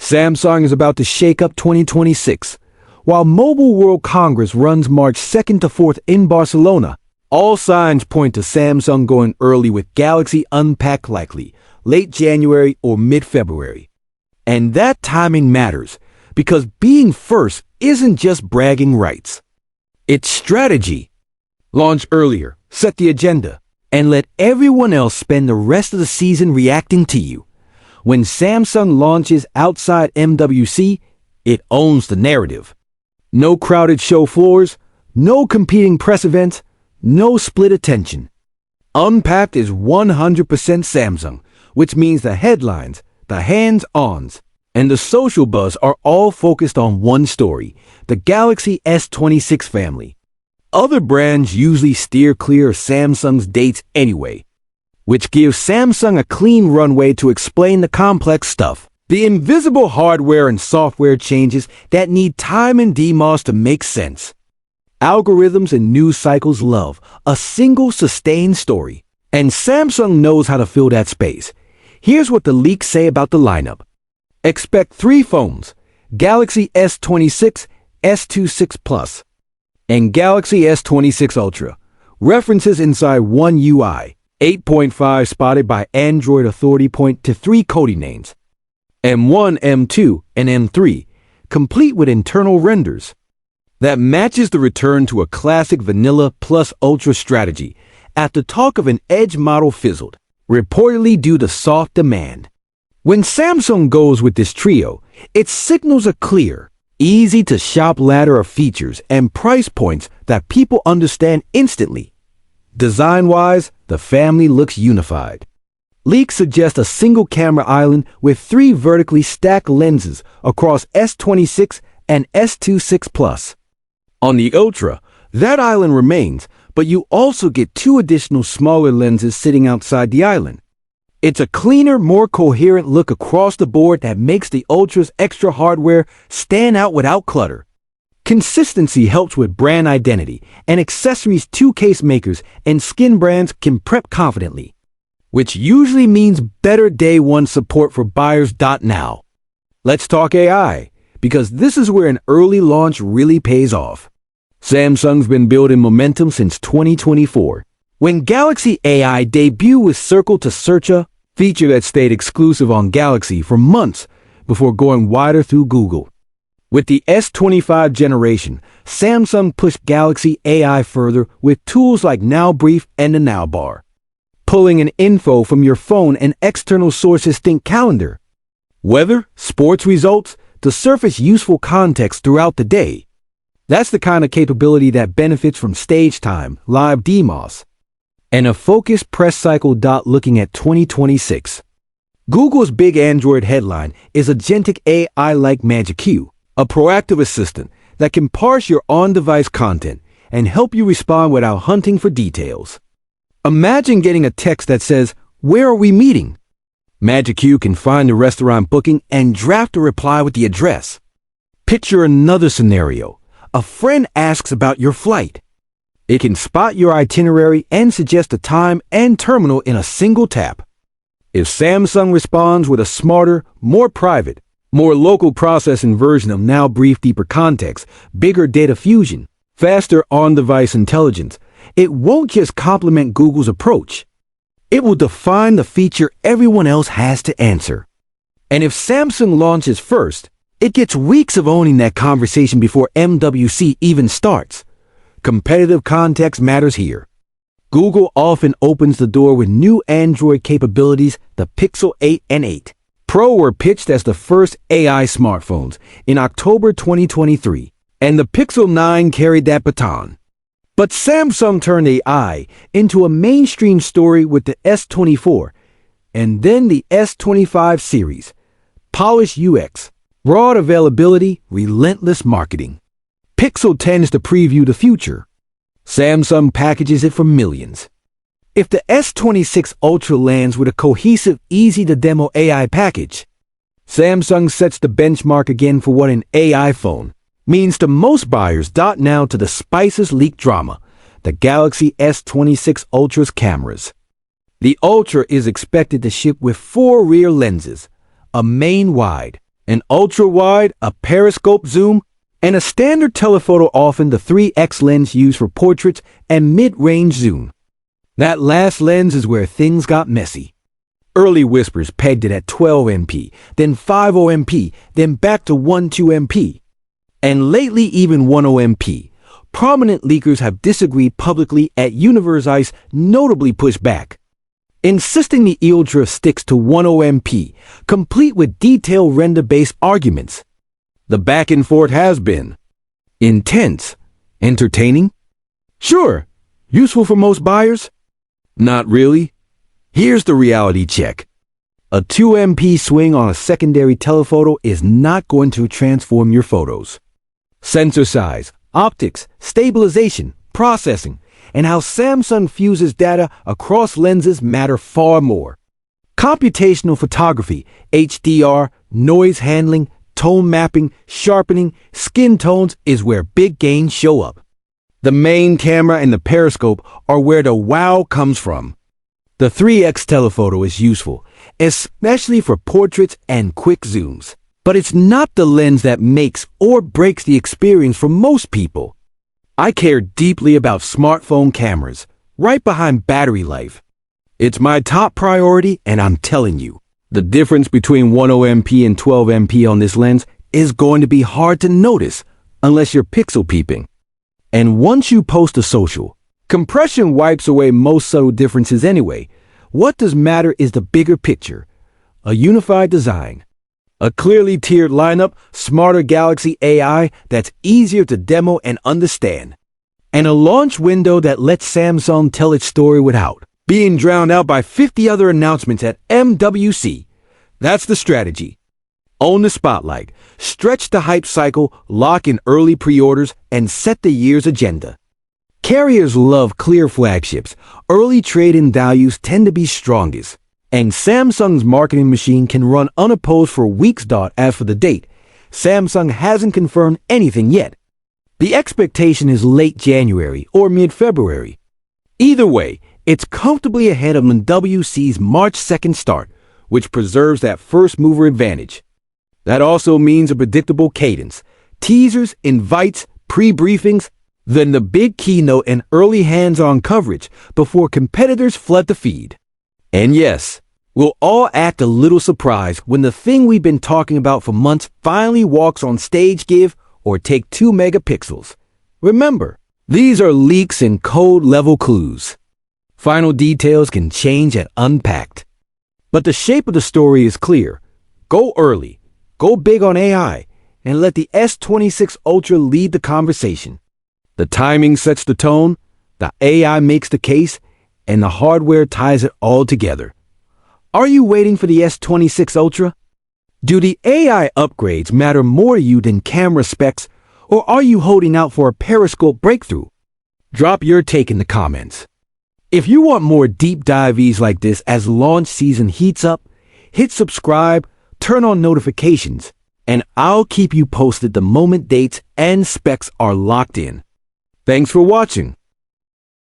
Samsung is about to shake up 2026. While Mobile World Congress runs March 2nd to 4th in Barcelona, all signs point to Samsung going early with Galaxy Unpacked likely late January or mid-February. And that timing matters because being first isn't just bragging rights. It's strategy. Launch earlier, set the agenda, and let everyone else spend the rest of the season reacting to you. When Samsung launches outside MWC, it owns the narrative. No crowded show floors, no competing press events, no split attention. Unpacked is 100% Samsung, which means the headlines, the hands-ons, and the social buzz are all focused on one story, the Galaxy S26 family. Other brands usually steer clear of Samsung's dates anyway, which gives Samsung a clean runway to explain the complex stuff. The invisible hardware and software changes that need time and DMOS to make sense. Algorithms and news cycles love a single sustained story, and Samsung knows how to fill that space. Here's what the leaks say about the lineup. Expect 3 phones, Galaxy S26, S26 Plus, and Galaxy S26 Ultra. References inside One UI. 8.5 spotted by Android Authority point to 3 coding names, M1, M2, and M3, complete with internal renders. That matches the return to a classic vanilla plus ultra strategy after talk of an edge model fizzled, reportedly due to soft demand. When Samsung goes with this trio, its signals are clear, easy to shop ladder of features and price points that people understand instantly. Design-wise, the family looks unified. Leaks suggest a single camera island with 3 vertically stacked lenses across S26 and S26 Plus. On the Ultra, that island remains, but you also get 2 additional smaller lenses sitting outside the island. It's a cleaner, more coherent look across the board that makes the Ultra's extra hardware stand out without clutter. Consistency helps with brand identity, and accessories 2 case makers and skin brands can prep confidently, which usually means better day one support for buyers. Now, let's talk AI, because this is where an early launch really pays off. Samsung's been building momentum since 2024, when Galaxy AI debuted with Circle to Search, a feature that stayed exclusive on Galaxy for months before going wider through Google. With the S25 generation, Samsung pushed Galaxy AI further with tools like Now Brief and the Now Bar, pulling in info from your phone and external sources. Think calendar, weather, sports results to surface useful context throughout the day. That's the kind of capability that benefits from stage time, live DMOS, and a focused press cycle. Looking at 2026, Google's big Android headline is agentic AI like Magic Q, a proactive assistant that can parse your on-device content and help you respond without hunting for details. Imagine getting a text that says, "Where are we meeting?" Magic Q can find the restaurant booking and draft a reply with the address. Picture another scenario. A friend asks about your flight. It can spot your itinerary and suggest a time and terminal in a single tap. If Samsung responds with a smarter, more private, more local processing version of Now Brief, deeper context, bigger data fusion, faster on-device intelligence, it won't just complement Google's approach. It will define the feature everyone else has to answer. And if Samsung launches first, it gets weeks of owning that conversation before MWC even starts. Competitive context matters here. Google often opens the door with new Android capabilities. The Pixel 8 and 8 Pro were pitched as the first AI smartphones in October 2023, and the Pixel 9 carried that baton. But Samsung turned AI into a mainstream story with the S24, and then the S25 series. Polished UX, broad availability, relentless marketing. Pixel tends to preview the future. Samsung packages it for millions. If the S26 Ultra lands with a cohesive, easy-to-demo AI package, Samsung sets the benchmark again for what an AI phone means to most buyers. Now to the spices leak drama, the Galaxy S26 Ultra's cameras. The Ultra is expected to ship with 4 rear lenses, a main wide, An ultra-wide, a periscope zoom, and a standard telephoto, often the 3x lens used for portraits and mid-range zoom. That last lens is where things got messy. Early whispers pegged it at 12 MP, then 50 MP, then back to 12 MP. And lately even 10 MP. Prominent leakers have disagreed publicly at Universe notably pushed back, insisting the Ultra sticks to 10 MP, complete with detailed render-based arguments. The back and forth has been intense, entertaining, sure, useful for most buyers, not really. Here's the reality check. A 2 MP swing on a secondary telephoto is not going to transform your photos. Sensor size, optics, stabilization, processing, and how Samsung fuses data across lenses matter far more. Computational photography, HDR, noise handling, tone mapping, sharpening, skin tones is where big gains show up. The main camera and the periscope are where the wow comes from. The 3x telephoto is useful, especially for portraits and quick zooms. But it's not the lens that makes or breaks the experience for most people. I care deeply about smartphone cameras, right behind battery life. It's my top priority, and I'm telling you, the difference between 10 MP and 12 MP on this lens is going to be hard to notice unless you're pixel peeping. And once you post to social, compression wipes away most subtle differences anyway. What does matter is the bigger picture, a unified design, a clearly tiered lineup, smarter Galaxy AI that's easier to demo and understand, and a launch window that lets Samsung tell its story without being drowned out by 50 other announcements at MWC. That's the strategy. Own the spotlight, stretch the hype cycle, lock in early pre-orders, and set the year's agenda. Carriers love clear flagships. Early trade-in values tend to be strongest. And Samsung's marketing machine can run unopposed for weeks. As for the date, Samsung hasn't confirmed anything yet. The expectation is late January or mid-February. Either way, it's comfortably ahead of MWC's March 2nd start, which preserves that first-mover advantage. That also means a predictable cadence. Teasers, invites, pre-briefings, then the big keynote and early hands-on coverage before competitors flood the feed. And yes, we'll all act a little surprised when the thing we've been talking about for months finally walks on stage, give or take 2 megapixels. Remember, these are leaks and code-level clues. Final details can change at unpacked. But the shape of the story is clear. Go early, go big on AI, and let the S26 Ultra lead the conversation. The timing sets the tone, the AI makes the case, and the hardware ties it all together. Are you waiting for the S26 Ultra? Do the AI upgrades matter more to you than camera specs, or are you holding out for a periscope breakthrough? Drop your take in the comments. If you want more deep dives like this as launch season heats up, hit subscribe, turn on notifications, and I'll keep you posted the moment dates and specs are locked in. Thanks for watching.